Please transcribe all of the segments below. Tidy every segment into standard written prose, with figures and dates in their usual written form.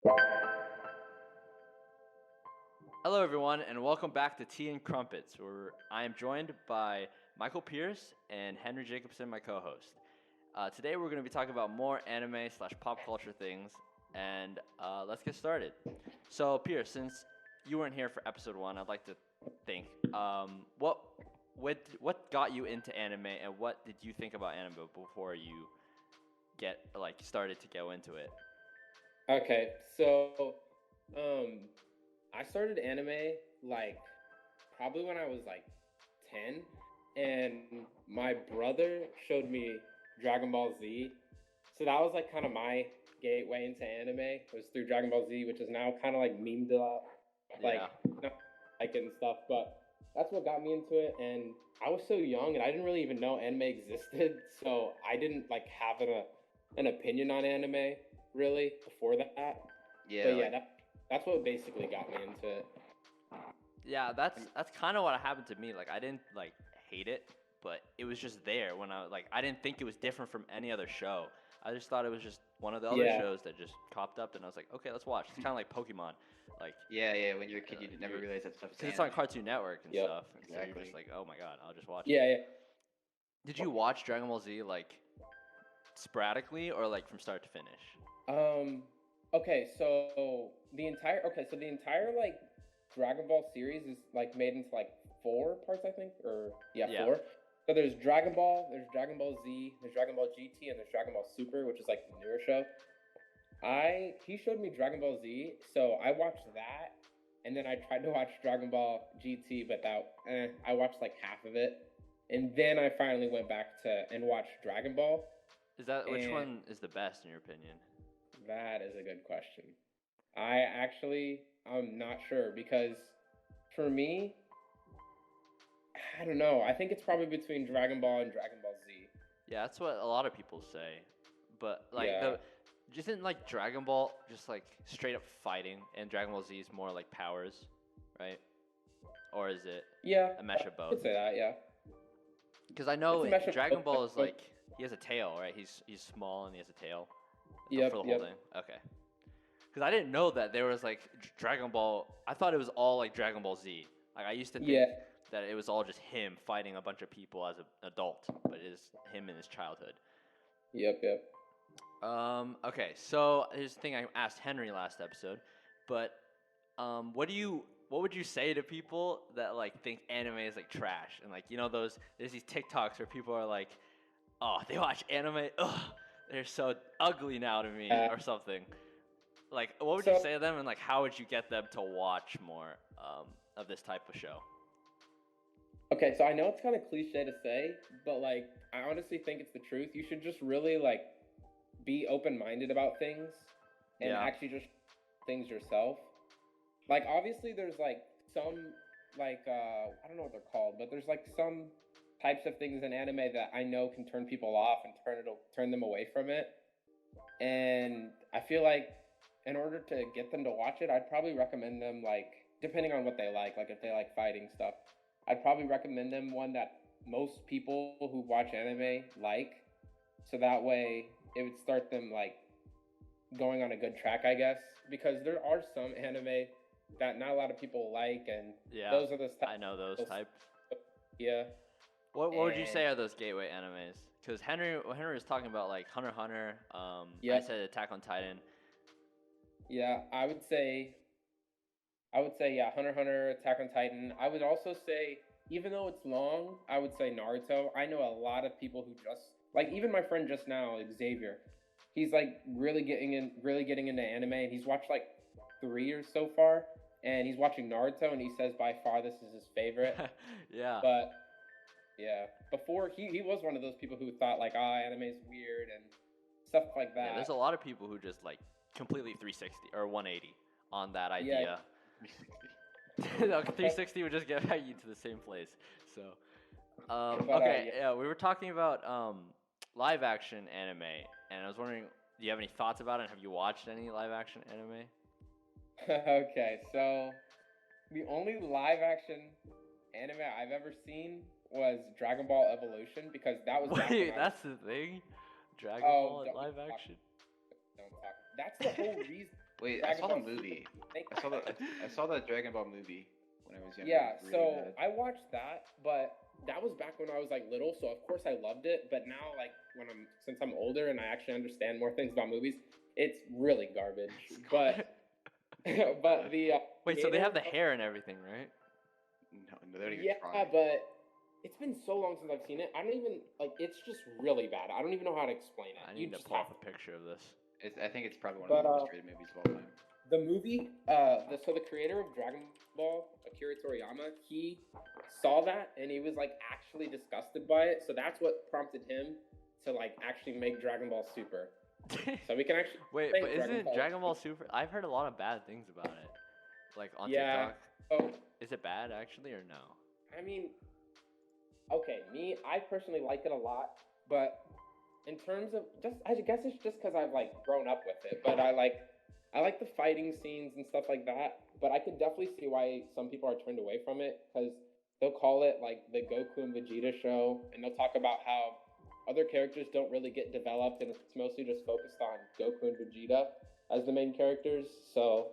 Hello, everyone, and welcome back to Tea and Crumpets, where I am joined by Michael Pierce and Henry Jacobson, my co-host. Today, we're going to be talking about more anime slash pop culture things, and let's get started. So, Pierce, since you weren't here for episode one, I'd like to think, what what got you into anime, and what did you think about anime before you started to go into it? Okay, so um I started anime like probably when I was like 10, and my brother showed me Dragon Ball Z. So that was like kind of my gateway into anime. It was through Dragon Ball Z, which is now kind of like memed a lot, like Yeah. not like it and stuff, but that's what got me into it. And I was so young and I didn't really even know anime existed, so I didn't like have an opinion on anime really before that. Yeah, But yeah, like that's what basically got me into it. Yeah, that's kind of what happened to me. Like I didn't like hate it, but it was just there when I didn't think it was different from any other show. I just thought it was just one of the other Yeah, shows that just popped up, and I was like, okay, let's watch. It's kind of like Pokemon, like yeah. When you're a kid, you never realize that stuff's because it's on anime. Cartoon Network and yep, stuff, and so you're just Exactly. like, oh my god, I'll just watch it. yeah, yeah. Did you watch Dragon Ball Z like sporadically or like from start to finish? Um, okay, so the entire like Dragon Ball series is like made into like four parts, I think, or yeah, Yeah. four. So there's Dragon Ball, there's Dragon Ball Z, there's Dragon Ball GT, and there's Dragon Ball Super, which is like the newer show. He showed me Dragon Ball Z, so I watched that, and then I tried to watch Dragon Ball GT, but I watched like half of it, and then I finally went back to and watched Dragon Ball, Is that which and one is the best in your opinion? that is a good question. I'm not sure because for me, I don't know. I think it's probably between Dragon Ball and Dragon Ball Z. Yeah, that's what a lot of people say. But like Yeah. the isn't like Dragon Ball just like straight up fighting and Dragon Ball Z is more like powers, right? Or is it Yeah, a mesh of I both? could say that, yeah. Because I It's know a mesh of Dragon both, Ball is but like he has a tail, right? He's small and he has a tail yep, for the whole yep. thing. Okay. Because I didn't know that there was like Dragon Ball. I thought it was all like Dragon Ball Z. Like I used to think Yeah. that it was all just him fighting a bunch of people as an adult, but it is him in his childhood. Yep, yep. Okay, so here's the thing I asked Henry last episode, but what would you say to people that like think anime is like trash and like there's these TikToks where people are like, oh, they watch anime, ugh, they're so ugly now to me Uh, or something. Like, what would you so say to them, and like how would you get them to watch more of this type of show? okay, so I know it's kind of cliche to say, but like I honestly think it's the truth. You should just really like be open-minded about things and Yeah, actually just things yourself. Like obviously there's like some I don't know what they're called, but there's like some types of things in anime that I know can turn people off and turn them away from it. And I feel like in order to get them to watch it, I'd probably recommend them like depending on what they like if they like fighting stuff, I'd probably recommend them one that most people who watch anime like, so that way it would start them like going on a good track, I guess, because there are some anime that not a lot of people like, and yeah, those are the I know those styles. type. Yeah, What would you and say are those gateway animes? Because Henry was talking about like Hunter x Hunter. I yep, said Attack on Titan. yeah, I would say yeah, Hunter x Hunter, Attack on Titan. I would also say, even though it's long, I would say Naruto. I know a lot of people who just like even my friend just now, Xavier. He's like really getting into anime, and he's watched like three or so far, and he's watching Naruto, and he says by far this is his favorite. Yeah, But yeah, before he was one of those people who thought like anime is weird and stuff like yeah. There's that. a lot of people who just like completely 360 or 180 on that Yeah, idea. 360. No, 360 would just get back you to the same place. So, but okay, yeah. yeah, we were talking about live action anime, and I was wondering, do you have any thoughts about it? Have you watched any live action anime? Okay, so the only live action anime I've ever seen was Dragon Ball Evolution because that was back when Wait, I was that's the thing? Dragon oh Ball in don't live talk action? don't talk. That's the whole reason. Wait, I Dragon saw the Ball movie. Super. I saw the Dragon Ball movie when I was younger. Yeah, Really so bad. I watched that, but that was back when I was like little, so of course I loved it. But now, like since I'm older and I actually understand more things about movies, it's really garbage. But but the Wait, so they have the creator hair and everything, right? No, they don't even yeah, try. but it's been so long since I've seen it. I don't even like. It's just really bad. I don't even know how to explain it. I You need to just pull have up a picture of this. I think it's probably one of the most rated movies of all time. the movie. So the creator of Dragon Ball, Akira Toriyama, he saw that and he was like actually disgusted by it. So that's what prompted him to like actually make Dragon Ball Super. So we can actually Wait, thank but isn't Dragon it Ball. Dragon Ball Super? I've heard a lot of bad things about it, like on Yeah. TikTok. Oh, Is it bad actually or no? I mean, okay, I personally like it a lot, but in terms of I guess it's just because I've like grown up with it. But I like the fighting scenes and stuff like that. But I could definitely see why some people are turned away from it because they'll call it like the Goku and Vegeta show, and they'll talk about how other characters don't really get developed, and it's mostly just focused on Goku and Vegeta as the main characters. So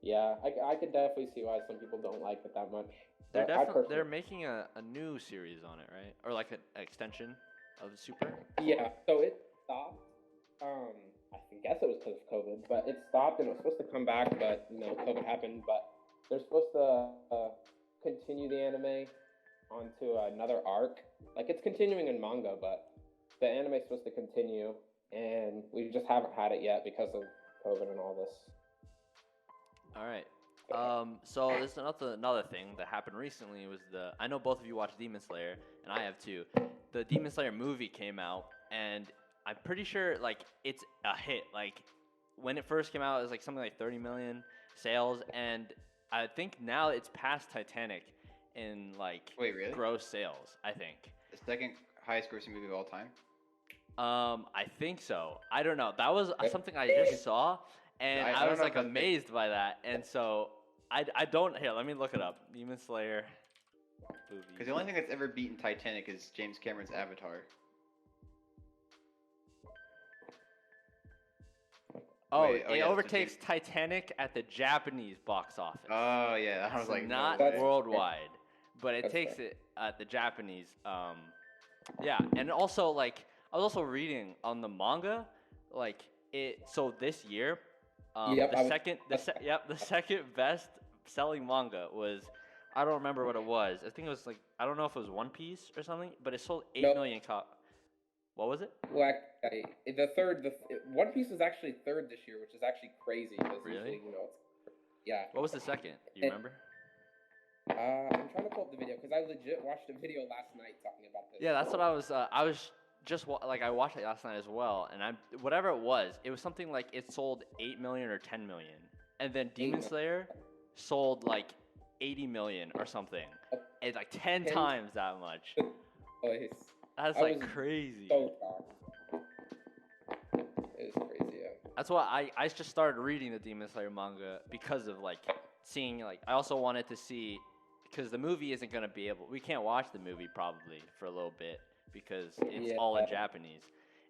yeah, I could definitely see why some people don't like it that much. They're But I definitely personally- making a new series on it, right? Or like an extension of the Super. Yeah, so it stopped. I guess it was because of COVID, but it stopped and it was supposed to come back, but COVID happened. But they're supposed to continue the anime onto another arc. Like it's continuing in manga, but the anime is supposed to continue, and we just haven't had it yet because of COVID and all this. All right. So there's another thing that happened recently was I know both of you watched Demon Slayer, and I have too. The Demon Slayer movie came out, and I'm pretty sure like it's a hit. Like when it first came out, it was like something like 30 million sales, and I think now it's past Titanic in like Wait, really? gross sales. I think. The second highest grossing movie of all time. I think so. I don't know. That was something I just saw, and I I don't was know like if that's fake. amazed by that. And so I don't. Here, let me look it up. Demon Slayer movie. Because the only thing that's ever beaten Titanic is James Cameron's Avatar. Oh, Wait, it oh, yeah, that's overtakes what Titanic at the Japanese box office. Oh yeah, I was So like, not no way. worldwide, but it That's takes fair. it at the Japanese. Yeah, and also like I was also reading on the manga, like it. So this year, Yep, the second best selling manga was, I don't remember what it was. I think it was like, I don't know if it was One Piece or something, but it sold 8 Nope. million What was it? Well, One Piece was actually third this year, which is actually crazy because Really? usually, yeah. What was the second? Do you remember? I'm trying to pull up the video because I legit watched a video last night talking about this. Yeah, that's what I was just like I watched it last night as well, and whatever it was something like it sold 8 million or 10 million, and then Demon Slayer sold like 80 million or something. It's like 10 times that much. Place. That's I like was crazy. So shocked. It was crazy, yeah. That's why I just started reading the Demon Slayer manga because of like seeing like I also wanted to see, because the movie isn't gonna be able, we can't watch the movie probably for a little bit because it's all in Japanese,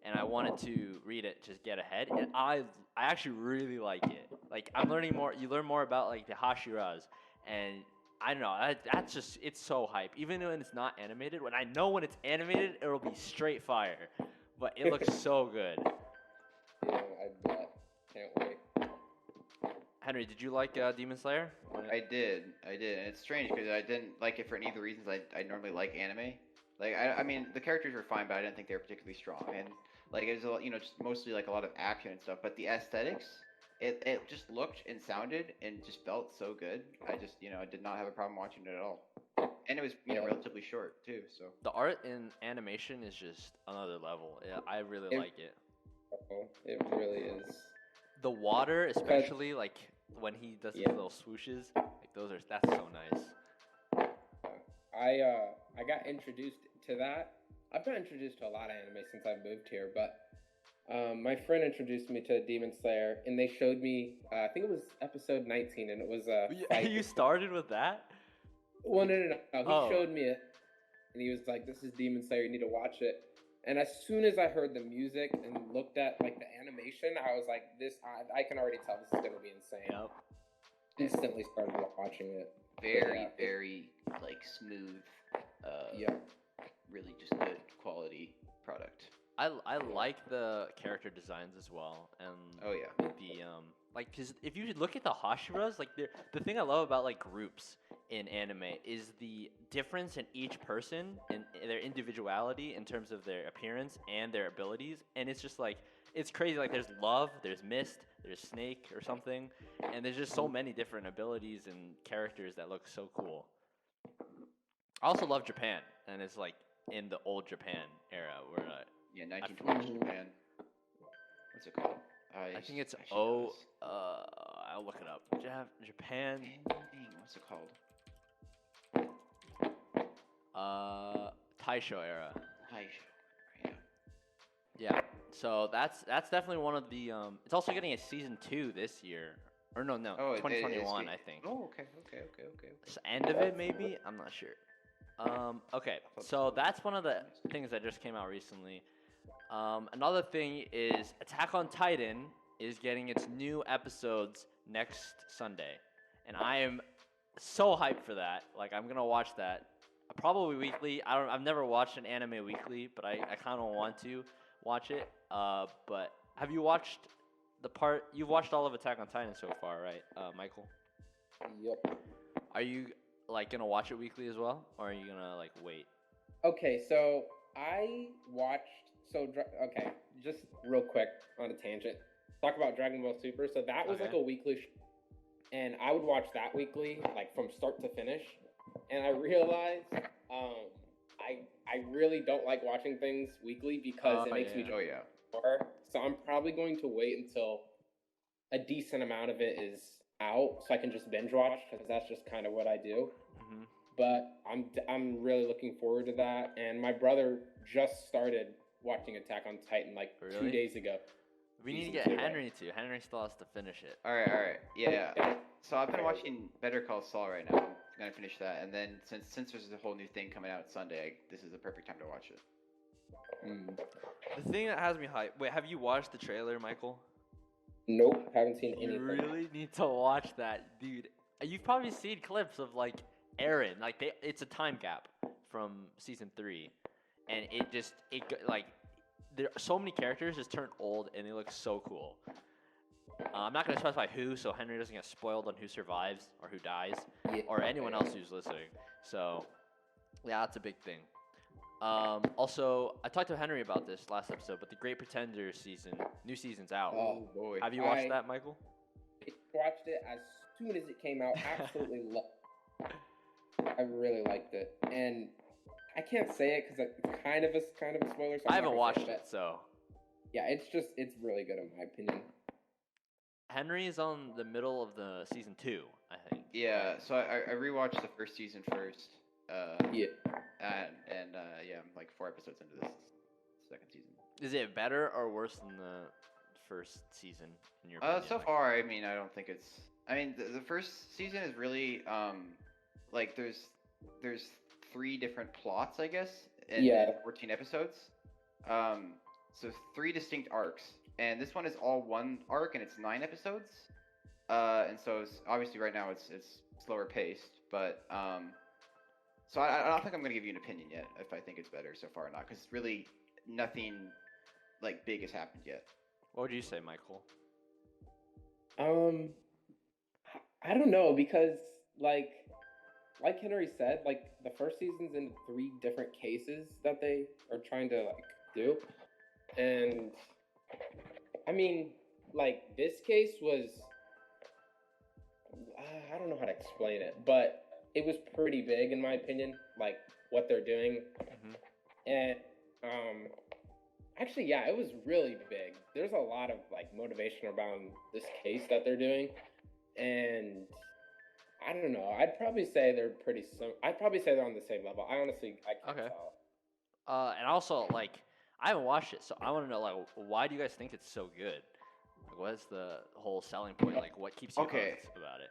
and I wanted to read it, just get ahead, and I actually really like it. Like I'm learning more. You learn more about like the Hashiras, and I don't know. That's just, it's so hype. Even when it's not animated, when I know when it's animated, it'll be straight fire. But it looks so good. Yeah, I bet. Can't wait. Henry, did you like Demon Slayer? I did, and it's strange because I didn't like it for any of the reasons I normally like anime. Like I mean, the characters were fine, but I didn't think they were particularly strong, and like it was a lot, just mostly like a lot of action and stuff. But the aesthetics, it just looked and sounded and just felt so good. I just I did not have a problem watching it at all, and it was relatively short too. So The art in animation is just another level. Yeah, I really like it. It really is. The water, especially like when he does his little swooshes, like that's so nice. I got introduced to that. I've got introduced to a lot of anime since I've moved here, but my friend introduced me to Demon Slayer, and they showed me, I think it was episode 19, and it was a fight. You started with that? Well, no. He Oh. showed me it, and he was like, "This is Demon Slayer. You need to watch it." And as soon as I heard the music and looked at like the animation, I was like, "This, I can already tell this is gonna be insane." Yep. Instantly started watching it. Very, Yeah. very like smooth. Yeah. Really just good quality product. I like the character designs as well, and Oh yeah. the like, because if you look at the Hashiras, like the thing I love about like groups in anime is the difference in each person and their individuality in terms of their appearance and their abilities, and it's just like it's crazy. Like there's Love, there's Mist, there's Snake or something, and there's just so many different abilities and characters that look so cool. I also love Japan, and it's like in the old Japan era where Yeah, 1920s Japan. What's it called? I think it's should know this. I'll look it up. Japan. Dang, what's it called? Taisho era. Hi. Yeah. Yeah. So that's definitely one of the. It's also getting a season 2 this year, or no, Oh, it is 2021, good. I think. Oh, okay. So end of it maybe. I'm not sure. Okay. So that's one of the things that just came out recently. Another thing is Attack on Titan is getting its new episodes next Sunday, and I am so hyped for that. Like I'm gonna watch that probably weekly. I've never watched an anime weekly, but I kind of want to watch it. But have you watched the part? You've watched all of Attack on Titan so far, right, Michael? Yep. Are you like gonna watch it weekly as well, or are you gonna like wait? Okay, so I watched. Okay, just real quick on a tangent. Talk about Dragon Ball Super. So that was Okay. like a weekly, and I would watch that weekly, like from start to finish. And I realized, I really don't like watching things weekly because it makes me Oh yeah. more. So I'm probably going to wait until a decent amount of it is out, so I can just binge watch because that's just kind of what I do. Mm-hmm. But I'm really looking forward to that. And my brother just started watching Attack on Titan like Really? 2 days ago. We need to Season get 2, Henry too. Henry still has to finish it. All right. Yeah. So I've been watching Better Call Saul right now. I'm gonna finish that, and then since there's a whole new thing coming out Sunday, this is the perfect time to watch it. The thing that has me hyped. Wait, have you watched the trailer, Michael? Nope, haven't seen You anything. really need to watch that, dude. You've probably seen clips of like Eren. Like it's a time gap from season 3, and like there are so many characters just turn old and they look so cool. I'm not gonna specify who, so Henry doesn't get spoiled on who survives or who dies, Yeah. or anyone else who's listening. So yeah, that's a big thing. Also, I talked to Henry about this last episode, but the Great Pretender new season's out. Oh, boy. Have you watched that, Michael? Watched it as soon as it came out. Absolutely loved it. I really liked it, and I can't say it because it's kind of a spoiler. So I I'm haven't not gonna watched say it, so Yeah, it's really good in my opinion. Henry's on the middle of the season 2, I think. Yeah. So I rewatched the first season first. Yeah. And yeah, I'm like 4 episodes into this second season. Is it better or worse than the first season in your opinion? So far, I mean, I don't think it's. I mean, the first season is really like there's 3 different plots, I guess, in 14 episodes. So 3 distinct arcs, and this one is all one arc, and it's 9 episodes. And so it's, obviously right now it's slower paced, but so I don't think I'm gonna give you an opinion yet if I think it's better so far or not, because really nothing like big has happened yet. What would you say, Michael? I don't know, because like Henry said, like the first season's in 3 different cases that they are trying to like do, and I mean, like this case was I don't know how to explain it, but it was pretty big in my opinion, like what they're doing. And actually, yeah, it was really big. There's a lot of like motivation around this case that they're doing, and I don't know. I'd probably say they're I'd probably say they're on the same level. I can't Okay. tell. And also, like, I haven't watched it, so I want to know, like, why do you guys think it's so good? Like, what is the whole selling point? Like, what keeps you hooked about it?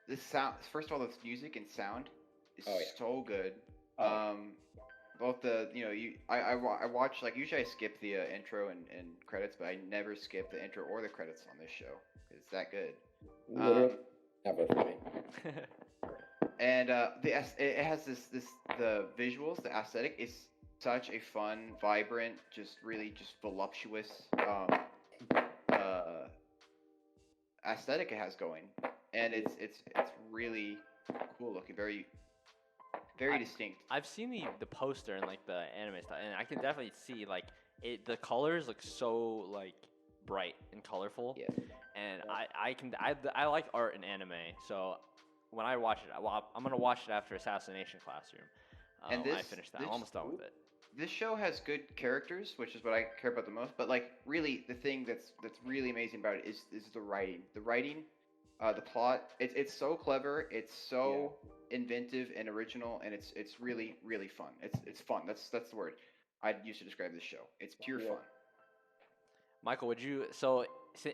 The sound, first of all, the music and sound is Oh, yeah. so good. both the I watch, like, usually I skip the intro and credits, but I never skip the intro or the credits on this show. It's that good. Literally never for me. And it has the visuals, the aesthetic is such a fun, vibrant, just really just voluptuous uh, aesthetic it has going, and it's really cool looking, very distinct. I've seen the poster and like the anime stuff, and I can definitely see like the colors look so like bright and colorful. Yeah. And I like art in anime, so when I watch it, well, I'm gonna watch it after Assassination Classroom. And I finished that. I'm almost done with it. This show has good characters, which is what I care about the most. But like, really, the thing that's really amazing about it is the writing. The writing, the plot. It's so clever. It's so inventive and original, and it's really fun. It's fun. That's the word I'd use to describe this show. It's pure fun. Michael, would you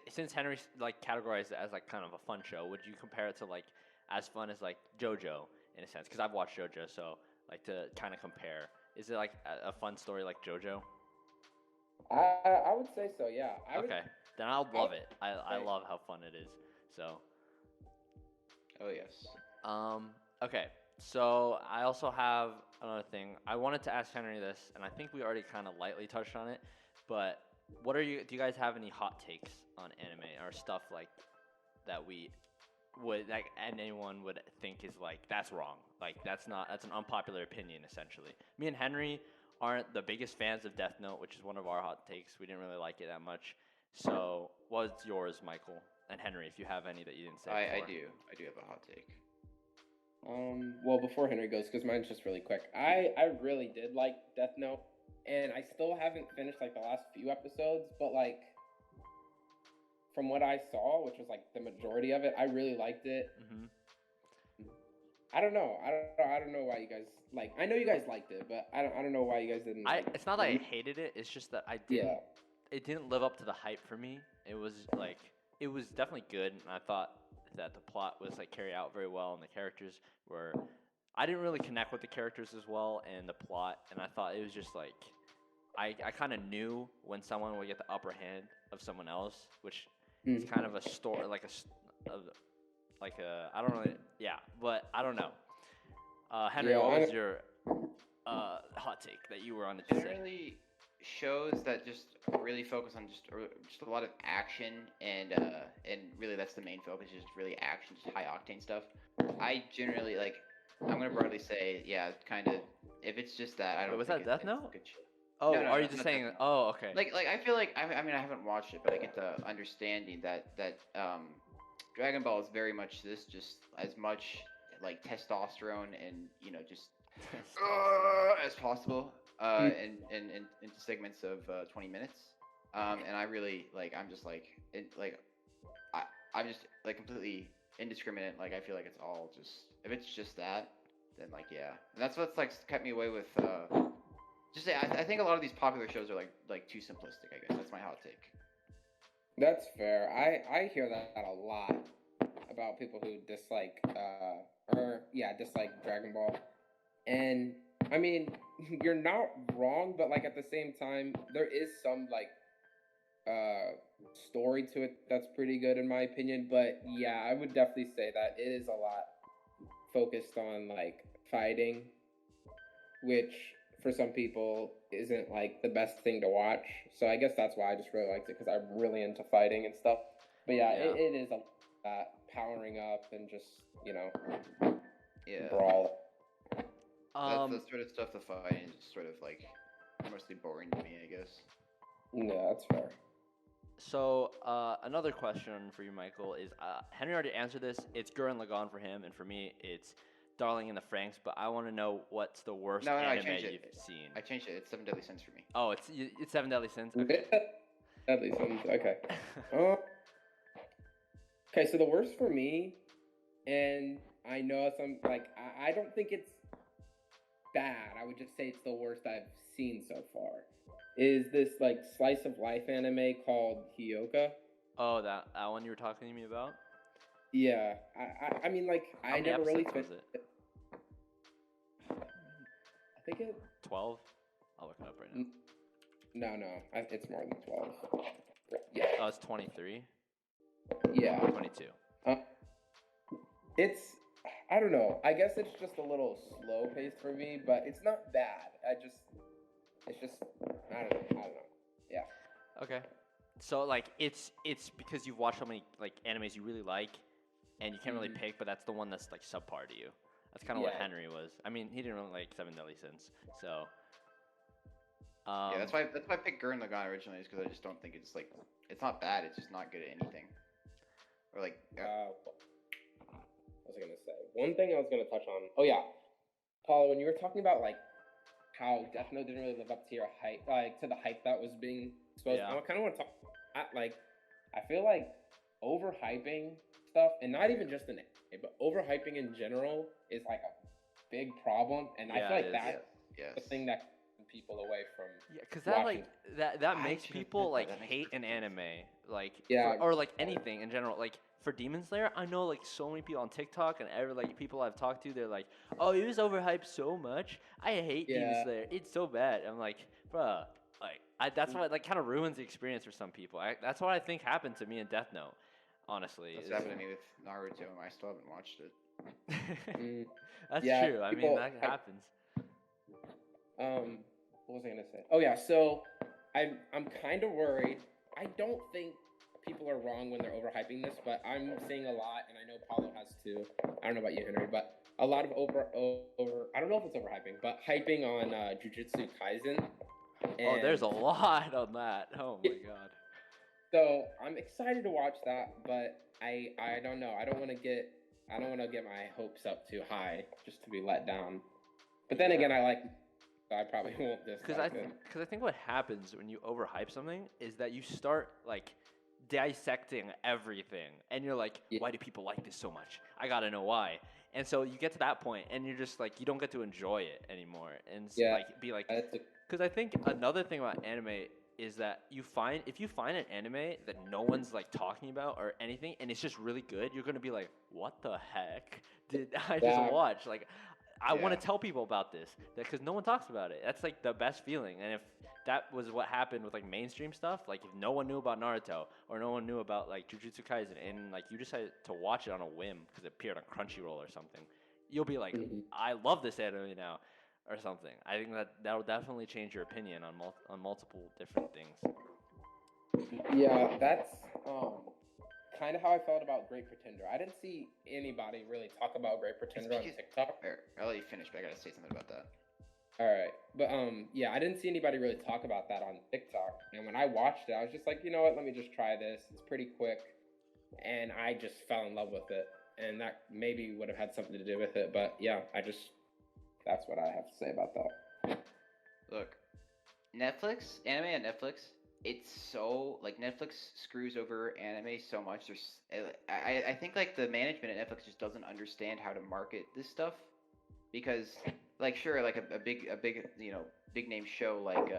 since Henry like categorized it as like kind of a fun show, would you compare it to like as fun as like JoJo in a sense? Because I've watched JoJo, so like to kind of compare. Is it like a fun story like JoJo? I would say so. Yeah. Then I'll love it. I love how fun it is. So. Oh yes. Okay. So I also have another thing. I wanted to ask Henry this, and I think we already kind of lightly touched on it, but do you guys have any hot takes on anime or stuff like that anyone would think is like that's wrong, like that's an unpopular opinion essentially? Me and Henry aren't the biggest fans of Death Note, which is one of our hot takes. We didn't really like it that much. So what's yours, Michael and Henry, if you have any that you didn't say? I do have a hot take. Well, before Henry goes, because mine's just really quick. I really did like Death Note, and I still haven't finished like the last few episodes, but like from what I saw, which was like the majority of it, I really liked it. Mm-hmm. I don't know. I don't know why you guys like. I know you guys liked it, but I don't know why you guys didn't. It's not that I hated it. It's just that I didn't. Yeah. It didn't live up to the hype for me. It was definitely good, and I thought that the plot was like carried out very well, and the characters were. I didn't really connect with the characters as well, and the plot, and I thought it was just like. I kind of knew when someone would get the upper hand of someone else, which is kind of a story, like I don't really, but I don't know. Henry, what was your hot take that you were on to say? Generally, shows that just really focus on just a lot of action and really that's the main focus, just really action, just high octane stuff. I generally like. I'm gonna broadly say, kind of. If it's just that, I don't. Was that Death Note? Good show. Oh, no, are you just saying? Oh, okay. Like I feel like I mean I haven't watched it, but I get the understanding that Dragon Ball is very much this, just as much like testosterone and just as possible into segments of 20 minutes. And I really I'm just I'm just like completely indiscriminate. Like I feel like it's all just if it's just that, then and that's what's like kept me away with. I think a lot of these popular shows are like too simplistic. I guess that's my hot take. That's fair. I hear that a lot about people who dislike Dragon Ball, and I mean you're not wrong, but like at the same time there is some like story to it that's pretty good in my opinion. But I would definitely say that it is a lot focused on like fighting, which for some people isn't like the best thing to watch. So I guess that's why I just really liked it, because I'm really into fighting and stuff. But it is powering up and just brawl. That's the sort of stuff the fighting is just sort of like mostly boring to me, I guess. Yeah, that's fair. So another question for you, Michael, is Henry already answered this. It's Gurren Lagann for him, and for me, it's Darling in the Franxx. But I want to know what's the worst anime you've seen. I changed it. It's Seven Deadly Sins for me. Oh, it's Seven Deadly Sins. Okay. Deadly Sins. Okay. Okay. So the worst for me, and I know some I don't think it's bad. I would just say it's the worst I've seen so far. Is this like slice of life anime called Hyoka? Oh, that one you were talking to me about? Yeah, I mean, like, I never really finished it. I think it. 12. I'll look it up right now. No, it's more than 12. Yeah. Oh, it's 23. Yeah. 22. It's, I don't know. I guess it's just a little slow paced for me, but it's not bad. It's just, I don't know. Yeah. Okay. So like it's because you've watched so many like animes you really like, and you can't really pick, but that's the one that's like subpar to you. That's kind of what Henry was. I mean, he didn't really like Seven Deadly Sins, so. Yeah, that's why I picked Gurren Lagann originally, is because I just don't think it's like, it's not bad. It's just not good at anything. Or like. What was I gonna say? One thing I was gonna touch on. Oh yeah, Paula, when you were talking about like how Death Note didn't really live up to your hype, like to the hype that was being exposed. I kind of want to talk. I feel like overhyping stuff, and not even just in anime, but overhyping in general is like a big problem, and I feel like that's the thing that keeps people away from. Yeah, because that like that makes people like hate an anime, like or like anything in general, like. For Demon Slayer, I know like so many people on TikTok and people I've talked to, they're like, "Oh, it was overhyped so much. I hate Demon Slayer. It's so bad." I'm like, "Bruh, like that's what like kind of ruins the experience for some people." That's what I think happened to me in Death Note, honestly. That's happened to me with Naruto, and I still haven't watched it. That's true. I mean, that happens. What was I gonna say? Oh yeah, so I'm kind of worried. I don't think people are wrong when they're overhyping this, but I'm seeing a lot, and I know Paulo has too. I don't know about you, Henry, but a lot of over. I don't know if it's overhyping, but hyping on Jujutsu Kaisen. Oh, there's a lot on that. Oh my god. So I'm excited to watch that, but I don't know. I don't want to get my hopes up too high just to be let down. But then again, I probably won't dislike it. Because I think what happens when you overhype something is that you start like dissecting everything, and you're like, why do people like this so much? I gotta know why. And so you get to that point, and you're just like, you don't get to enjoy it anymore, and be like, because I think another thing about anime is that if you find an anime that no one's like talking about or anything, and it's just really good, you're gonna be like, what the heck did I just watch? Like, I want to tell people about this because no one talks about it. That's like the best feeling. And if that was what happened with like mainstream stuff, like if no one knew about Naruto or no one knew about like Jujutsu Kaisen, and like you decided to watch it on a whim because it appeared on Crunchyroll or something, you'll be like, I love this anime now, or something. I think that'll definitely change your opinion on multiple different things. Yeah, that's kind of how I felt about Great Pretender. I didn't see anybody really talk about Great Pretender on TikTok. I'll let you finish, but I gotta say something about that. All right, but yeah, I didn't see anybody really talk about that on TikTok. And when I watched it, I was just like, you know what? Let me just try this. It's pretty quick, and I just fell in love with it. And that maybe would have had something to do with it. But yeah, that's what I have to say about that. Look, Netflix, anime on Netflix. It's so like Netflix screws over anime so much. I think like the management at Netflix just doesn't understand how to market this stuff, because like sure, like a big big name show like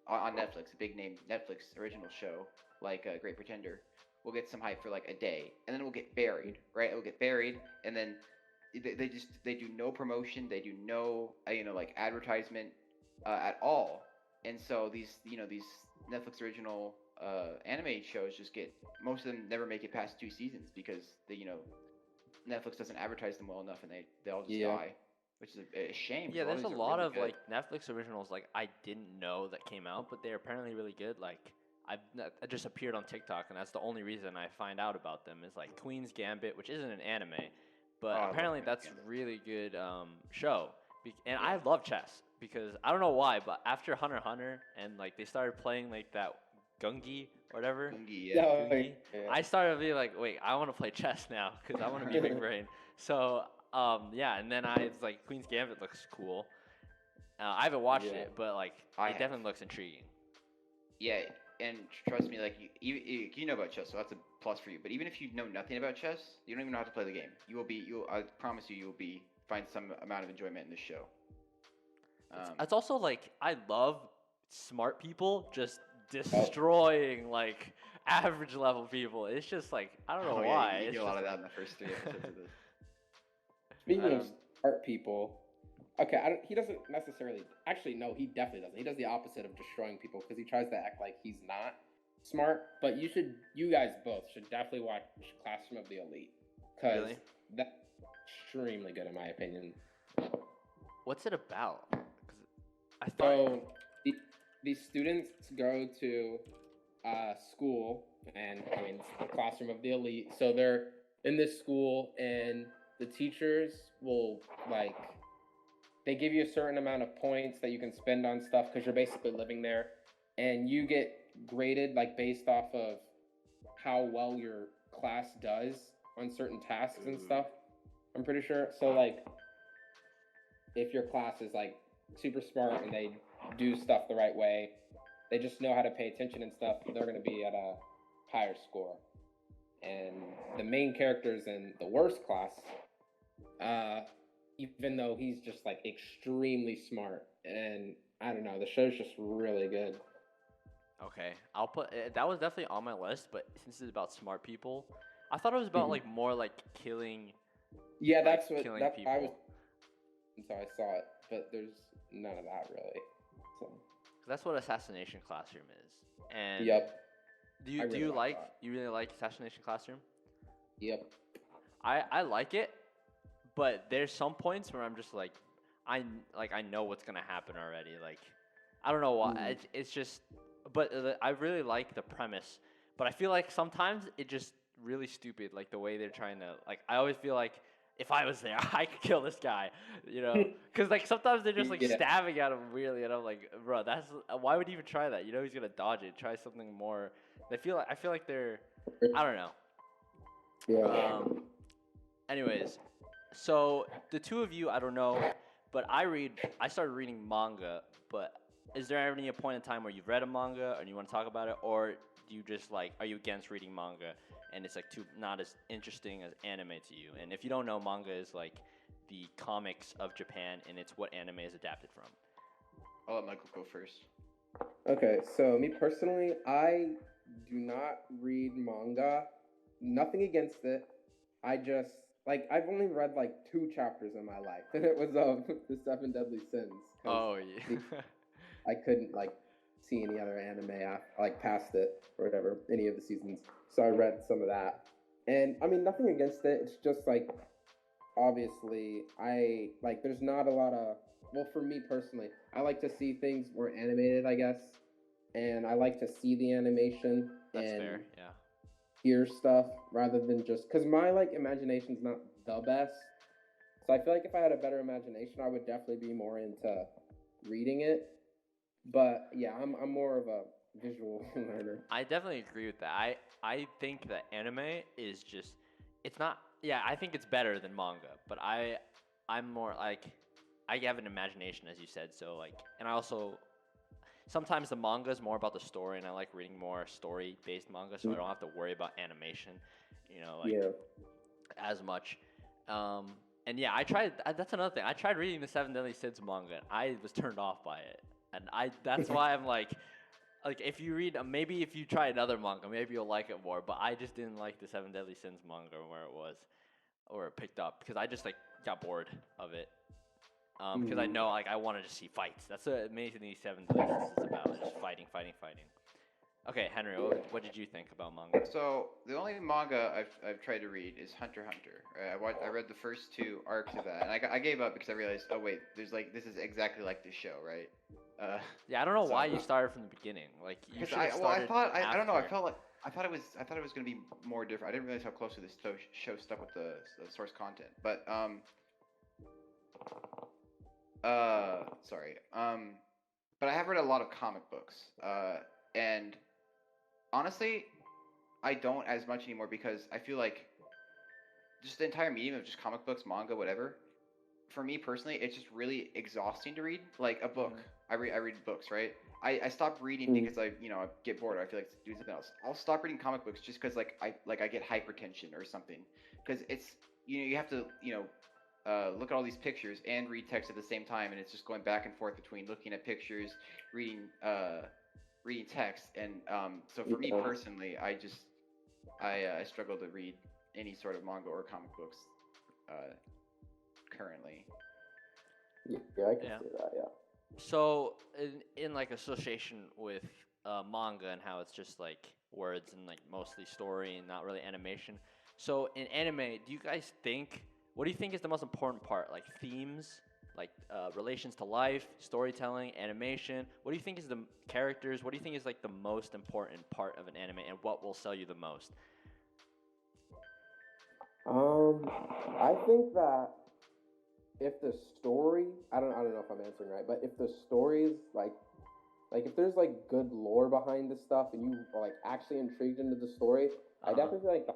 on Netflix, a big name Netflix original show like Great Pretender will get some hype for like a day, and then it will get buried, right? It will get buried, and then they do no promotion, they do no like advertisement at all, and so these Netflix original anime shows most of them never make it past 2 seasons because Netflix doesn't advertise them well enough, and they all just die, which is a shame. Yeah, there's a lot of like Netflix originals like I didn't know that came out, but they're apparently really good. Like I just appeared on TikTok, and that's the only reason I find out about them is like Queen's Gambit, which isn't an anime, but apparently that's a really good show. And I love chess because I don't know why, but after Hunter x Hunter and like they started playing like that Gungi or whatever, Gungi, I started being like, wait, I want to play chess now because I want to be big brain. So yeah, and then I was like, Queen's Gambit looks cool. I haven't watched it, but like it definitely looks intriguing. Yeah, and trust me, like you know about chess, so that's a plus for you. But even if you know nothing about chess, you don't even know how to play the game. I promise you will find some amount of enjoyment in this show. It's also like I love smart people just destroying like average level people. It's just like I don't know why. You do a lot of that in the first 3 episodes of this. Speaking of smart people, okay, he doesn't necessarily. Actually, no, he definitely doesn't. He does the opposite of destroying people because he tries to act like he's not smart. But you guys both should definitely watch Classroom of the Elite because Really? that's extremely good in my opinion. What's it about? 'Cause I thought. So these students go to school, and I mean it's the Classroom of the Elite. So they're in this school, and the teachers will like they give you a certain amount of points that you can spend on stuff because you're basically living there, and you get graded like based off of how well your class does on certain tasks and stuff. I'm pretty sure. So like if your class is like super smart and they do stuff the right way, they just know how to pay attention and stuff, they're going to be at a higher score. And the main characters in the worst class, even though he's just like extremely smart, and I don't know, the show's just really good. Okay, I'll put that was definitely on my list, but since it's about smart people, I thought it was about like more like killing. Yeah, like, that's what killing that people. I was until I saw it, but there's none of that really. So. 'Cause that's what Assassination Classroom is. And Yep. do you I do really you like like that. you really like Assassination Classroom? Yep. I like it, but there's some points where I'm just like I know what's gonna happen already. Like I don't know why. Mhm. It's just, but I really like the premise. But I feel like sometimes it just really stupid. Like the way they're trying to like. I always feel like if I was there, I could kill this guy. You know, because like sometimes they're just like Yeah. stabbing at him weirdly, and I'm like, bro, that's why would you even try that? You know, he's gonna dodge it. Try something more. I feel like they're. I don't know. Yeah. Anyways, so the two of you, I don't know, but I started reading manga, but is there any point in time where you've read a manga and you want to talk about it, or do you just like, are you against reading manga and it's like not as interesting as anime to you? And if you don't know, manga is like the comics of Japan, and it's what anime is adapted from. I'll let Michael go first. Okay, so me personally, I do not read manga. Nothing against it. I just like I've only read like 2 chapters in my life, and it was of the Seven Deadly Sins. 'Cause Oh yeah. I couldn't like see any other anime like past it or whatever, any of the seasons. So I read some of that, and I mean nothing against it. It's just like obviously I like there's not a lot of well for me personally, I like to see things more animated, I guess, and I like to see the animation That's and fair. Yeah. hear stuff rather than just because my like imagination's not the best. So I feel like if I had a better imagination, I would definitely be more into reading it. But yeah, I'm more of a visual learner. I definitely agree with that. I think that anime is just it's not yeah, I think it's better than manga, but I'm more like I have an imagination as you said, so like and I also sometimes the manga is more about the story and I like reading more story based manga so I don't have to worry about animation, you know, like Yeah. as much. And yeah, I tried that's another thing. I tried reading the Seven Deadly Sins manga and I was turned off by it. And that's why I'm like if you read maybe if you try another manga maybe you'll like it more, but I just didn't like the Seven Deadly Sins manga where it was or it picked up because I just like got bored of it. Because I know like I wanted to see fights. That's what Amazing Seven Deadly Sins is about, just fighting. Okay, Henry, what did you think about manga? So the only manga I've tried to read is Hunter x Hunter. I read the first 2 arcs of that, and I gave up because I realized, oh wait, there's like this is exactly like this show, right? Yeah, I don't know so- why you started from the beginning. Like you should have I started. thought I don't know. I after. felt like I thought it was gonna be more different. I didn't realize how closely this show stuck with the source content. But sorry. But I have read a lot of comic books. And honestly, I don't as much anymore because I feel like just the entire medium of just comic books, manga, whatever. For me personally, it's just really exhausting to read. Like a book, I read books, right? I stop reading because I get bored. Or I feel like doing something else. I'll stop reading comic books just because I get hypertension or something. Because it's you have to look at all these pictures and read text at the same time, and it's just going back and forth between looking at pictures, reading text, and so for me personally, I struggle to read any sort of manga or comic books currently. Yeah, I can Yeah. see that. Yeah. So in like association with manga and how it's just like words and like mostly story and not really animation. So in anime, do you guys think what do you think is the most important part? Like themes, like relations to life, storytelling, animation. What do you think is the characters? What do you think is like the most important part of an anime, and what will sell you the most? Um, I think that if the story, I don't know if I'm answering right, but if the story is like if there's like good lore behind this stuff and you are like actually intrigued into the story, I Uh huh. definitely feel like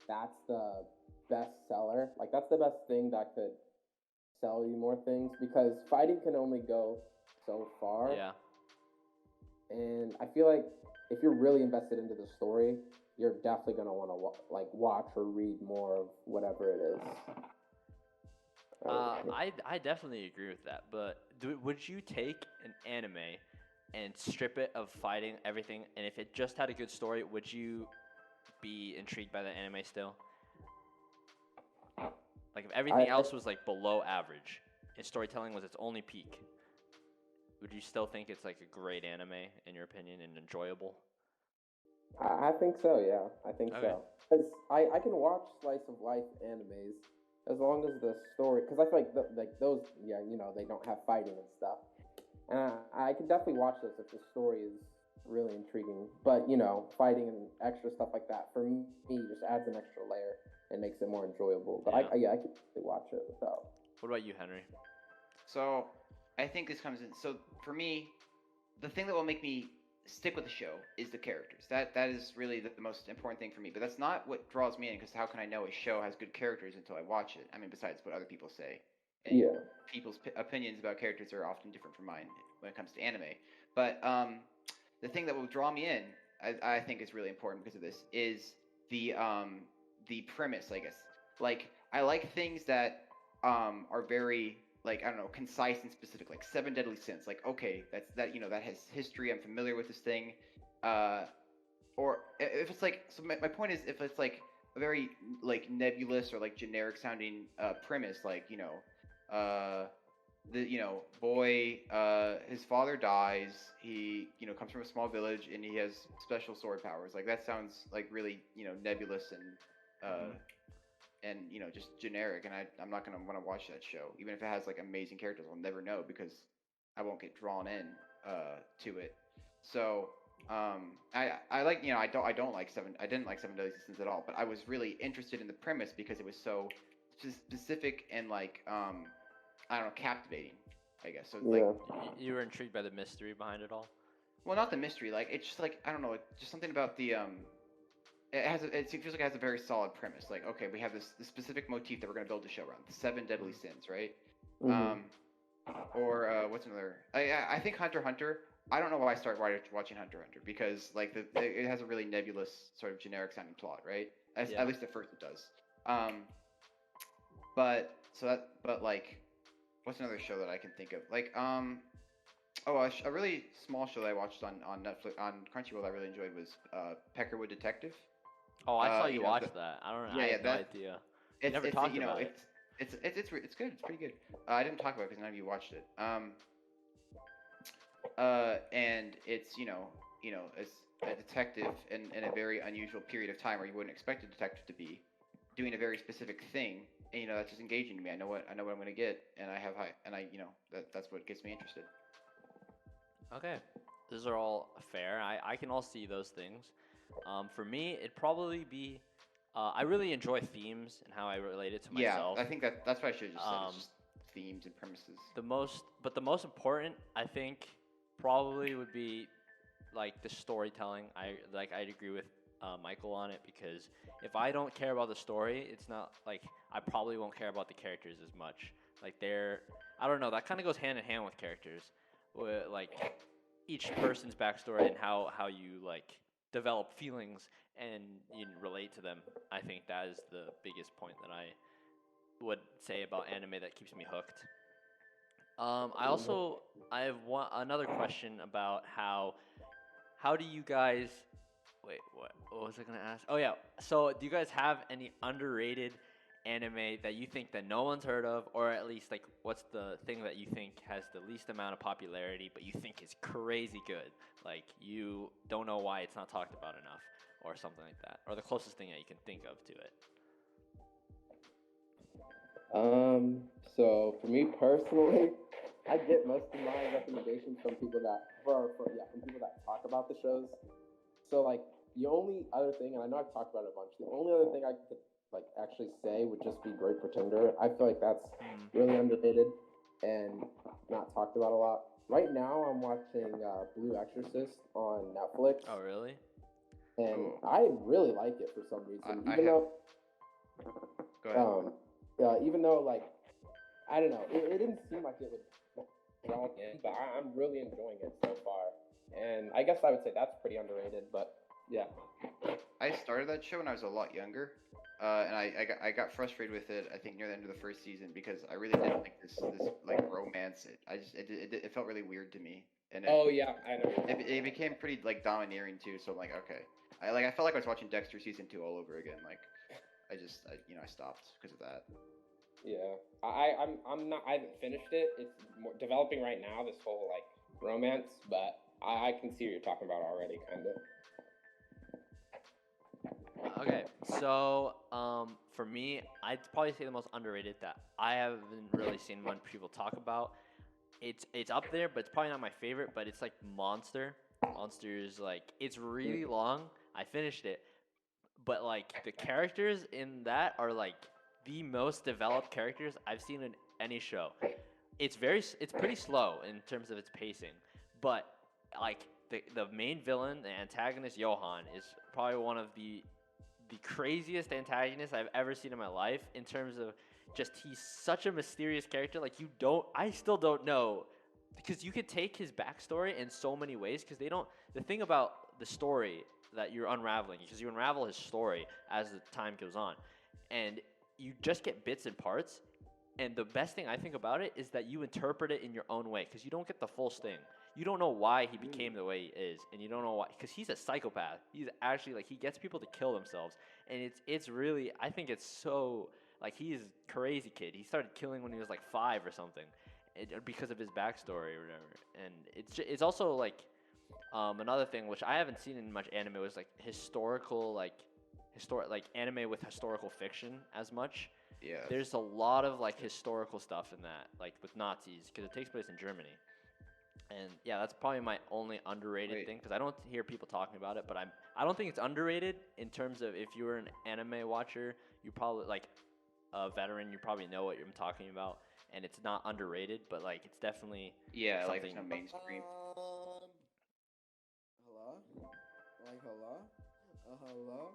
that's the best seller. Like that's the best thing that could sell you more things because fighting can only go so far. Yeah. And I feel like if you're really invested into the story, you're definitely gonna want to like watch or read more of whatever it is. Uh, I definitely agree with that. But would you take an anime and strip it of fighting everything, and if it just had a good story, would you be intrigued by the anime still? Like if I everything else was like below average, and storytelling was its only peak, would you still think it's like a great anime in your opinion and enjoyable? I think so. Yeah, I think Okay. so. Because I can watch slice of life animes as long as the story. Because I feel like like those, yeah, they don't have fighting and stuff. And I can definitely watch those if the story is really intriguing. But fighting and extra stuff like that for me just adds an extra layer and makes it more enjoyable. But Yeah. yeah, I could definitely watch it without. What about you, Henry? So I think this comes in. So for me, the thing that will make me stick with the show is the characters. That is really the most important thing for me. But that's not what draws me in because how can I know a show has good characters until I watch it? I mean, besides what other people say, and Yeah. people's opinions about characters are often different from mine when it comes to anime. But the thing that will draw me in, I think is really important because of this, is the premise, I guess. Like I like things that are very like I don't know, concise and specific, like Seven Deadly Sins. Like okay, that's that that has history. I'm familiar with this thing. Uh, or if it's like so, my point is if it's like a very like nebulous or like generic sounding premise, like the boy his father dies, he comes from a small village and he has special sword powers, like that sounds like really nebulous Hmm. and just generic, and I'm not going to want to watch that show even if it has like amazing characters. I'll never know because I won't get drawn in to it. So I like I didn't like Seven Deadly Sins at all, but I was really interested in the premise because it was so specific and like I don't know, captivating, I guess. So like, Yeah. You were intrigued by the mystery behind it all. well, not the mystery. Like, it's just like I don't know, just something about the it feels like it has a very solid premise. Like, okay, we have this specific motif that we're gonna build a show around, the Seven Deadly Sins, right? Hmm. Um, or what's another? I think Hunter x Hunter. I don't know why I started watching Hunter x Hunter because like it has a really nebulous sort of generic sounding plot, right? Yeah. At least at first it does. Um, but so that but like what's another show that I can think of? Like oh, a really small show that I watched on Netflix on Crunchyroll that I really enjoyed was Peckerwood Detective. Oh, I saw you You know watch that. I don't know. I yeah, had no that idea. You it's never it's talked about it. it's good. It's pretty good. I didn't talk about it because none of you watched it. And it's it's a detective in a very unusual period of time where you wouldn't expect a detective to be doing a very specific thing, and that's just engaging to me. I know what I'm gonna get, and I have high, and I that's what gets me interested. Okay. Those are all fair. I can all see those things. For me, it'd probably be. I really enjoy themes and how I relate it to Yeah, myself. I think that's what I should have just said. It's Um, just themes and premises. the most important, I think, probably would be like the storytelling. I'd agree with Michael on it because if I don't care about the story, it's not like I probably won't care about the characters as much. Like I don't know. That kind of goes hand in hand with characters, like each person's backstory and how you like develop feelings and you relate to them. I think that is the biggest point that I would say about anime that keeps me hooked. I also I have another question about how do you guys wait what was I gonna ask? Oh yeah, so do you guys have any underrated anime that you think that no one's heard of, or at least like what's the thing that you think has the least amount of popularity, but you think is crazy good? Like you don't know why it's not talked about enough, or something like that, or the closest thing that you can think of to it. So for me personally, I get most of my recommendations from people that from people that talk about the shows. So like the only other thing, and I know I've talked about it a bunch. The only other thing I could like actually say would just be Great Pretender. I feel like that's really underrated and not talked about a lot. Right now, I'm watching Blue Exorcist on Netflix. Oh, really? And I really like it for some reason. Even though like I don't know, it didn't seem like it would draw in, but I'm really enjoying it so far. And I guess I would say that's pretty underrated, but yeah. I started that show when I was a lot younger, and I got frustrated with it. I think near the end of the first season because I really didn't like this like romance. It felt really weird to me. And yeah, I know. It became pretty like domineering too. So I'm like, okay, I felt like I was watching Dexter season 2 all over again. Like, I stopped because of that. Yeah, I'm not. I haven't finished it. It's developing right now. This whole like romance, but I can see what you're talking about already, kind of. Okay, so for me, I'd probably say the most underrated that I haven't really seen much people talk about. It's up there, but it's probably not my favorite. But it's like Monster. Monster is like it's really long. I finished it, but like the characters in that are like the most developed characters I've seen in any show. It's pretty slow in terms of its pacing, but like the main villain, the antagonist Johan, is probably one of the craziest antagonists I've ever seen in my life in terms of just he's such a mysterious character. Like I still don't know because you could take his backstory in so many ways because the thing about the story that you're unraveling because you unravel his story as the time goes on and you just get bits and parts. And the best thing I think about it is that you interpret it in your own way because you don't get the full sting. You don't know why he became the way he is, and you don't know why because he's a psychopath. He's actually like he gets people to kill themselves, and it's really I think it's so like he's a crazy kid. He started killing when he was like 5 or something, because of his backstory or whatever. And it's also like another thing which I haven't seen in much anime was like historical like anime with historical fiction as much. Yeah. There's a lot of like historical stuff in that, like with Nazis, because it takes place in Germany. And yeah, that's probably my only underrated thing because I don't hear people talking about it. But I don't think it's underrated in terms of if you were an anime watcher, you probably like a veteran, you probably know what I'm talking about, and it's not underrated. But like it's definitely like something. it's not mainstream. Hello.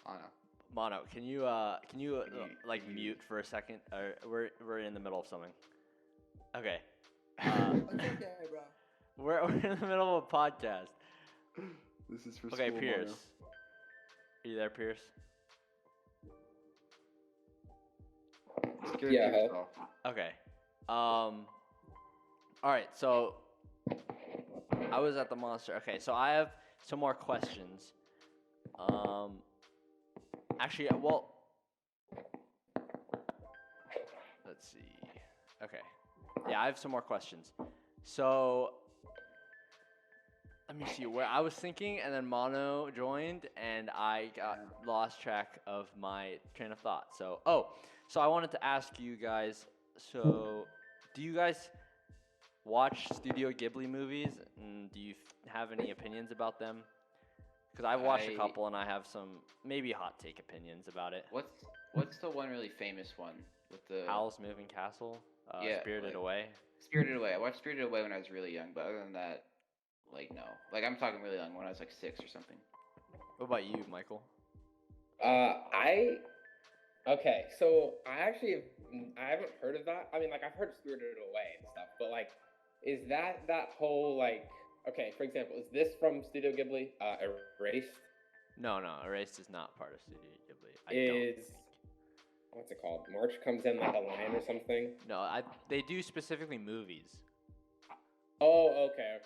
Anna. Mono, can you like mute for a second? We're in the middle of something. Okay. It's okay, bro. We're in the middle of a podcast. This is for Okay, school, Pierce. Mario. Are you there, Pierce? Yeah. Okay. All right. So I was at the monster. Okay. So I have some more questions. Actually, well, let's see. Okay. Yeah, I have some more questions. So let me see where I was thinking, and then Mono joined, and I got lost track of my train of thought. So I wanted to ask you guys. So, do you guys watch Studio Ghibli movies, and do you have any opinions about them? Because I've watched a couple, and I have some maybe hot take opinions about it. What's the one really famous one with the Howl's Moving Castle? Spirited Away. Spirited Away. I watched Spirited Away when I was really young, but other than that, like no. Like I'm talking really young when I was like 6 or something. What about you, Michael? Okay, so I haven't heard of that. I mean, like I've heard Spirited Away and stuff, but like, is that whole like? Okay, for example, is this from Studio Ghibli? Erased? No, Erased is not part of Studio Ghibli. What's it called? March Comes In Like a Lion or something? No, they do specifically movies. Oh, okay.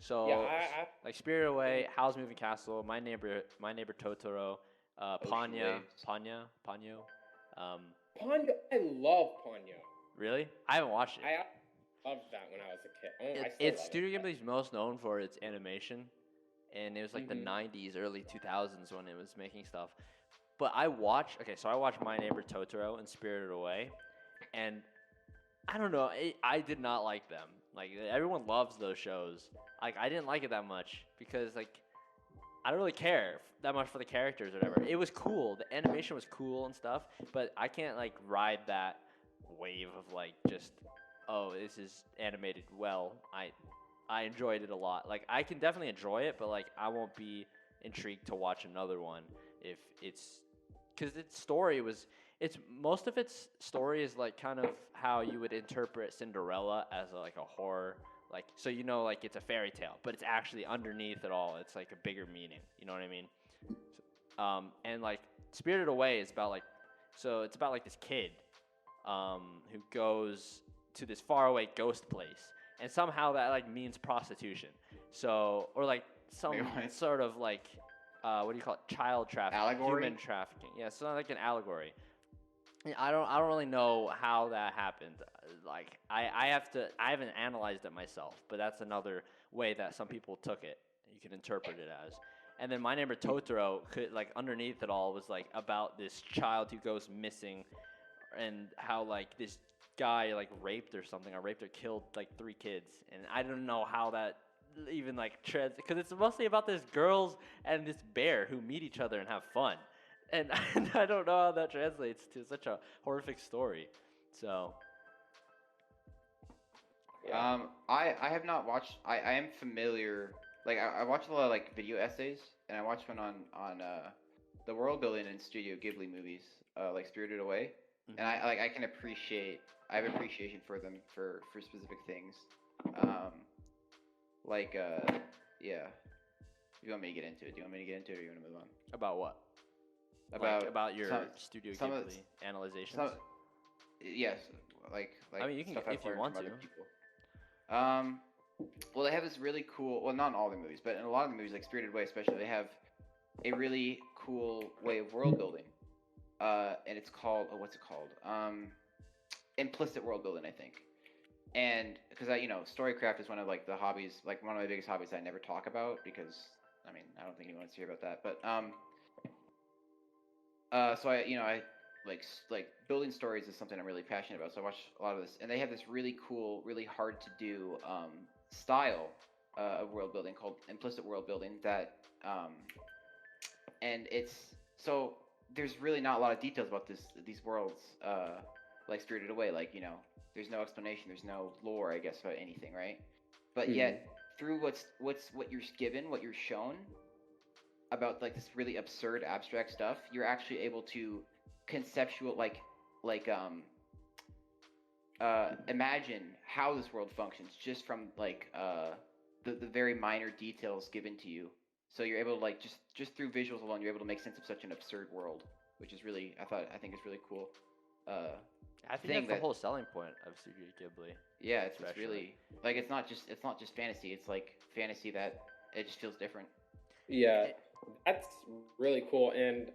So, yeah, like Spirited Away, Howl's Moving Castle, My Neighbor Totoro, Ponyo. Ponyo, I love Ponyo. Really? I haven't watched it. I loved that when I was a kid. I still It's love Studio it. Ghibli's most known for its animation, and it was like the Mhm. 90s, early 2000s when it was making stuff. But I watched My Neighbor Totoro and Spirited Away, and I don't know, I did not like them. Like everyone loves those shows. Like I didn't like it that much because like I don't really care that much for the characters or whatever. It was cool. The animation was cool and stuff, but I can't like ride that wave of like just oh, this is animated well. I enjoyed it a lot. Like I can definitely enjoy it, but like I won't be intrigued to watch another one if it's cuz its story was it's most of its story is like kind of how you would interpret Cinderella as like a horror like so like it's a fairy tale, but it's actually underneath it all. It's like a bigger meaning. You know what I mean? And like Spirited Away is about like so it's about like this kid who goes to this faraway ghost place, and somehow that like means prostitution. So or like some Wait, what? sort of like what do you call it? Child trafficking, Allegory? human trafficking. Yeah, so like an allegory. Yeah, I don't really know how that happened. Like I haven't analyzed it myself, but that's another way that some people took it. You can interpret it as. And then My Neighbor Totoro could like underneath it all was like about this child who goes missing and how like this guy like raped or something or raped or killed like 3 kids, and I don't know how that even like treads because it's mostly about this girls and this bear who meet each other and have fun, and I don't know how that translates to such a horrific story. So Yeah. I have not watched. I am familiar. Like I watched a lot of like video essays, and I watched one on the world building in Studio Ghibli movies, like Spirited Away, and I can appreciate. I have appreciation for them for specific things, um, like yeah. If you want me to get into it, do you want me to get into it, or you want to move on? about what? About your Studio some of Ghibli analyzations. some yes, like I mean, you can stuff if I've you learned want from to. other people. Well, they have this really cool. Well, not in all the movies, but in a lot of the movies, like Spirited Away, especially, they have a really cool way of world building. And it's called. Oh, what's it called? Implicit world building, I think. And because storycraft is one of like the hobbies, like one of my biggest hobbies I never talk about because I mean I don't think anyone wants to hear about that. But so I like building stories is something I'm really passionate about. So I watch a lot of this, and they have this really cool, really hard to do style of world building called implicit world building. And it's so there's really not a lot of details about these worlds, like Spirited Away. Like there's no explanation, there's no lore, I guess, about anything, right? But yet through what you're given, what you're shown about like this really absurd abstract stuff, you're actually able to conceptual imagine how this world functions just from like the very minor details given to you. So you're able to like just through visuals alone, you're able to make sense of such an absurd world, which is really I think it's really cool. I think that's the whole selling point of Studio Ghibli. Yeah, it's especially. really like it's not just fantasy. It's like fantasy that it just feels different. Yeah, that's really cool. And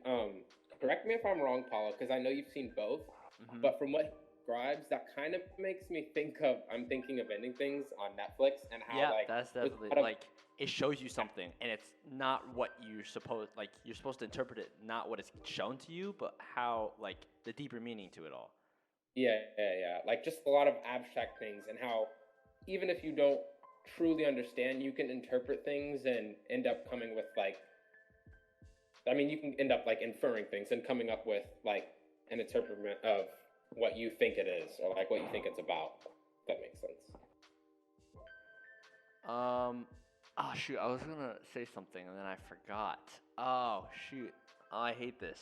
correct me if I'm wrong, Paula, because I know you've seen both. Mhm. But from what he describes, that kind of makes me think of I'm thinking of ending things on Netflix and how Yeah, like that's there's a definitely lot of- like it shows you something, and it's not what you're supposed you're supposed to interpret it, not what it's shown to you, but how like the deeper meaning to it all. yeah. Like just a lot of abstract things and how even if you don't truly understand, you can interpret things and end up coming with like I mean, you can end up like inferring things and coming up with like an interpretation of what you think it is or like what you think it's about. If that makes sense. Oh shoot, I was gonna say something and then I forgot. Oh shoot, I hate this.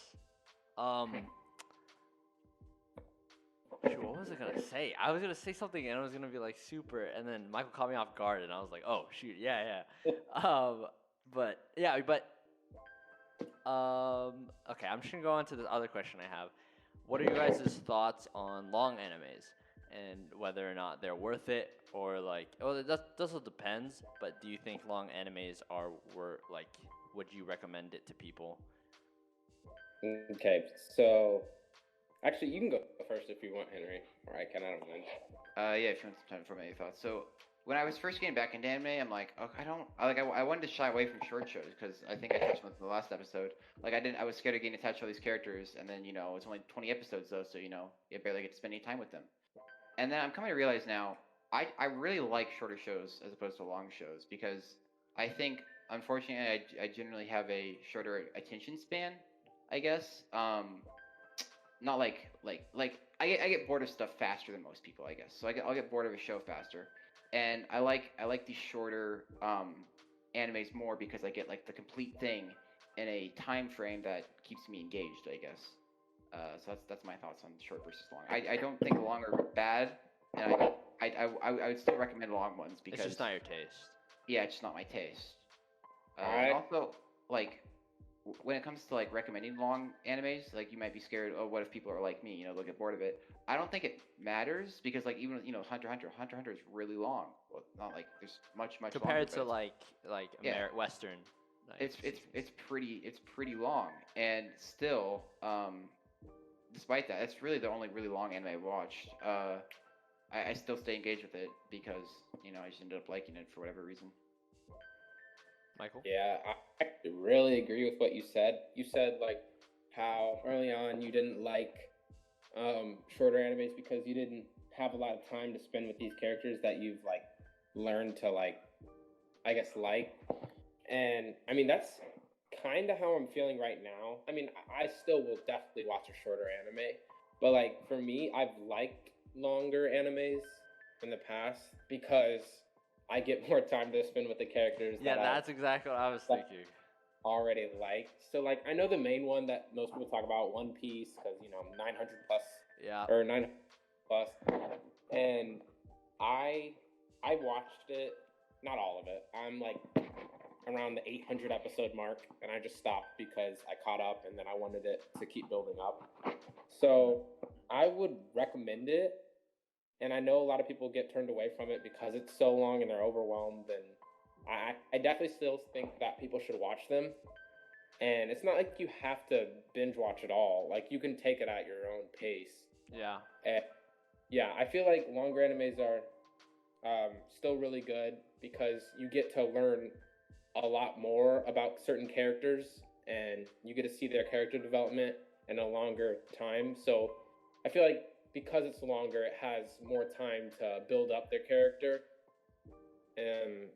Shoot, what was I gonna say? I was gonna say something and it was gonna be like super, and then Michael caught me off guard and I was like, oh shoot, yeah. But yeah, but okay, I'm just gonna go on to the other question I have. What are your guys' thoughts on long animes and whether or not they're worth it or like? Well, that also depends. But do you think long animes were like? Would you recommend it to people? Okay, so Actually, you can go first if you want, Henry, or I can. I don't mind. Yeah, if you want some time for my thoughts. So when I was first getting back into anime, I'm like, okay, I wanted to shy away from short shows because I think I touched on this in the last episode. Like I was scared of getting attached to all these characters, and then it's only 20 episodes though, so you barely get to spend any time with them. And then I'm coming to realize now, I really like shorter shows as opposed to long shows because I think unfortunately I generally have a shorter attention span, I guess. Not like I get bored of stuff faster than most people, I guess. So I'll get bored of a show faster, and I like these shorter animes more because I get like the complete thing in a time frame that keeps me engaged, I guess. So that's my thoughts on short versus long. I don't think long are bad, and I would still recommend long ones because It's just not your taste. yeah, it's just not my taste. Alright. And also, like, when it comes to like recommending long animes, like you might be scared. Oh, what if people are like me? They'll get bored of it. I don't think it matters because like even Hunter x Hunter is really long. Well, not like there's much Compared longer, to like Yeah. Western. Like, it's pretty long, and still, despite that, it's really the only really long anime I watched. I still stay engaged with it because I just ended up liking it for whatever reason. Michael. Yeah, I really agree with what you said. You said like how early on you didn't like shorter animes because you didn't have a lot of time to spend with these characters that you've like learned to like, I guess and I mean that's kind of how I'm feeling right now. I mean I still will definitely watch a shorter anime, but like for me I've liked longer animes in the past because I get more time to spend with the characters. Yeah, that that's exactly what I was like, thinking. already liked. So like I know the main one that most people talk about, One Piece, because 900 plus Yeah. or 900 plus, and I watched it, not all of it. I'm like around the 800 episode mark, and I just stopped because I caught up, and then I wanted it to keep building up. So I would recommend it, and I know a lot of people get turned away from it because it's so long and they're overwhelmed. And I definitely still think that people should watch them. And it's not like you have to binge watch it all. Like you can take it at your own pace. Yeah. And yeah, I feel like longer animes are still really good because you get to learn a lot more about certain characters and you get to see their character development in a longer time. So I feel like because it's longer, it has more time to build up their character,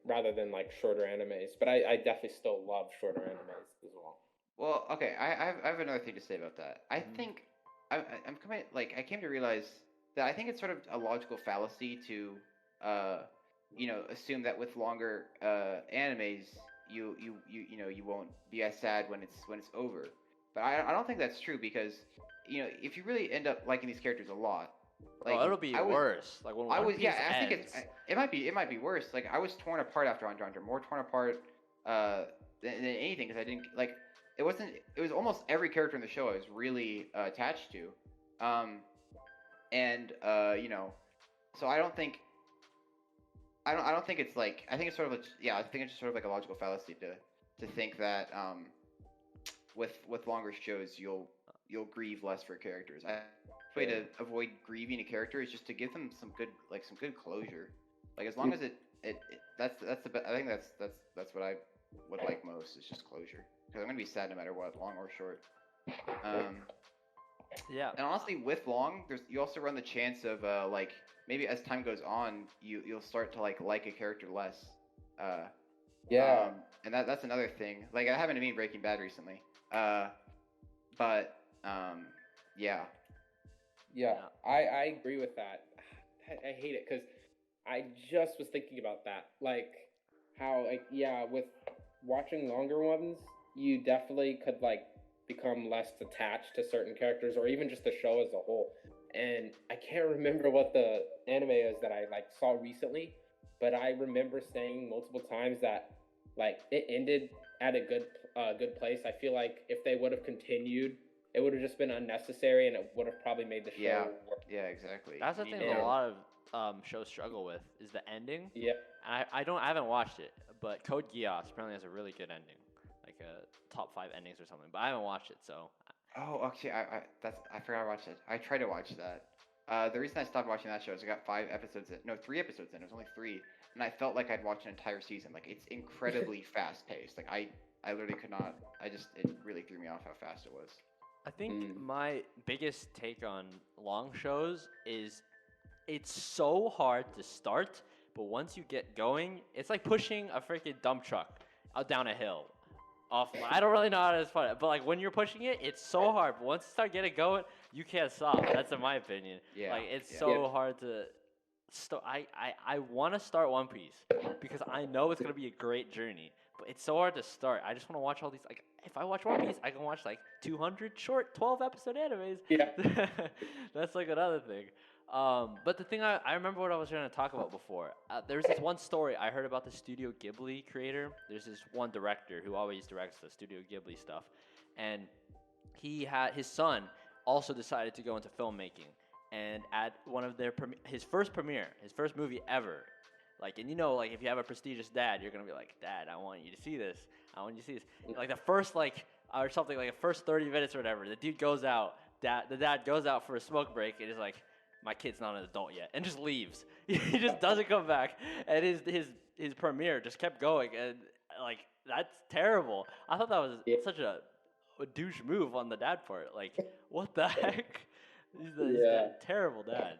rather than like shorter animes. But I definitely still love shorter animes as well. Well, okay, I have another thing to say about that. I Mhm. think I'm coming like I came to realize that I think it's sort of a logical fallacy to assume that with longer animes you won't be as sad when it's over. But I don't think that's true because if you really end up liking these characters a lot, like Oh, it'll be I was worse. Like when I One was Piece yeah I think ends. it might be worse. Like I was torn apart after Hunter x Hunter, more torn apart than anything because I didn't like it was almost every character in the show I was really attached to, and so I don't think it's like I think it's sort of I think it's just sort of like a logical fallacy to think that with longer shows you'll grieve less for characters. The way to avoid grieving a character is just to give them some good closure. Like as long as I think that's what I would like most is just closure because I'm gonna be sad no matter what, long or short. Yeah. And honestly, with long, you also run the chance of like maybe as time goes on, you'll start to like a character less. Yeah. And that's another thing. Like I happened to me in Breaking Bad recently. But yeah. Yeah, I agree with that. I hate it because I just was thinking about that. Like how with watching longer ones, you definitely could like become less attached to certain characters or even just the show as a whole. And I can't remember what the anime is that I like saw recently, but I remember saying multiple times that like it ended at a good place. I feel like if they would have continued, it would have just been unnecessary, and it would have probably made the show work. Yeah, exactly. That's the I mean, thing that a lot of shows struggle with is the ending. Yeah. And I haven't watched it, but Code Geass apparently has a really good ending, like a top 5 endings or something. But I haven't watched it, so Oh, actually, I forgot to watch it. I tried to watch that. The reason I stopped watching that show is I got 5 episodes in. No, 3 episodes in. It was only three, and I felt like I'd watched an entire season. Like it's incredibly fast paced. Like I literally could not. It really threw me off how fast it was. I think my biggest take on long shows is it's so hard to start, but once you get going, it's like pushing a freaking dump truck down a hill. I don't really know how to explain it, but like when you're pushing it, it's so hard. But once you start getting going, you can't stop. That's in my opinion. Yeah. Like it's yeah. so hard to. I want to start One Piece because I know it's gonna be a great journey, but it's so hard to start. I just want to watch all these. Like if I watch One Piece, I can watch like 200 short 12-episode animes. Yeah. That's like another thing. But the thing I remember what I was going to talk about before. There was this one story I heard about the Studio Ghibli creator. There's this one director who always directs the Studio Ghibli stuff, and he had his son also decided to go into filmmaking. And at one of their his first movie ever, like, and you know, like if you have a prestigious dad, you're gonna be like, Dad, I want you to see this. I want you to see this. Like the first or something like the first 30 minutes or whatever, the dude goes out. The dad goes out for a smoke break and is like, my kid's not an adult yet, and just leaves. He just doesn't come back. And his premiere just kept going, and like that's terrible. I thought that was such a douche move on the dad part. Like, what the heck? He's that terrible dad.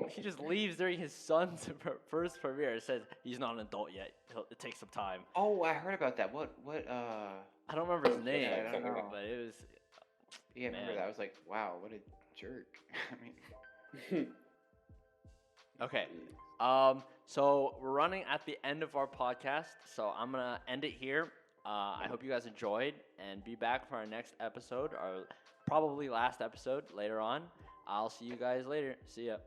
He just leaves during his son's first premiere. It says he's not an adult yet. It takes some time. Oh, I heard about that. What? I don't remember his name, I don't know. but it was. Yeah, I remember that. I was like, wow, what a jerk. I mean. Okay. So we're running at the end of our podcast, so I'm gonna end it here. I hope you guys enjoyed, and be back for our next episode, or probably last episode later on. I'll see you guys later. See ya.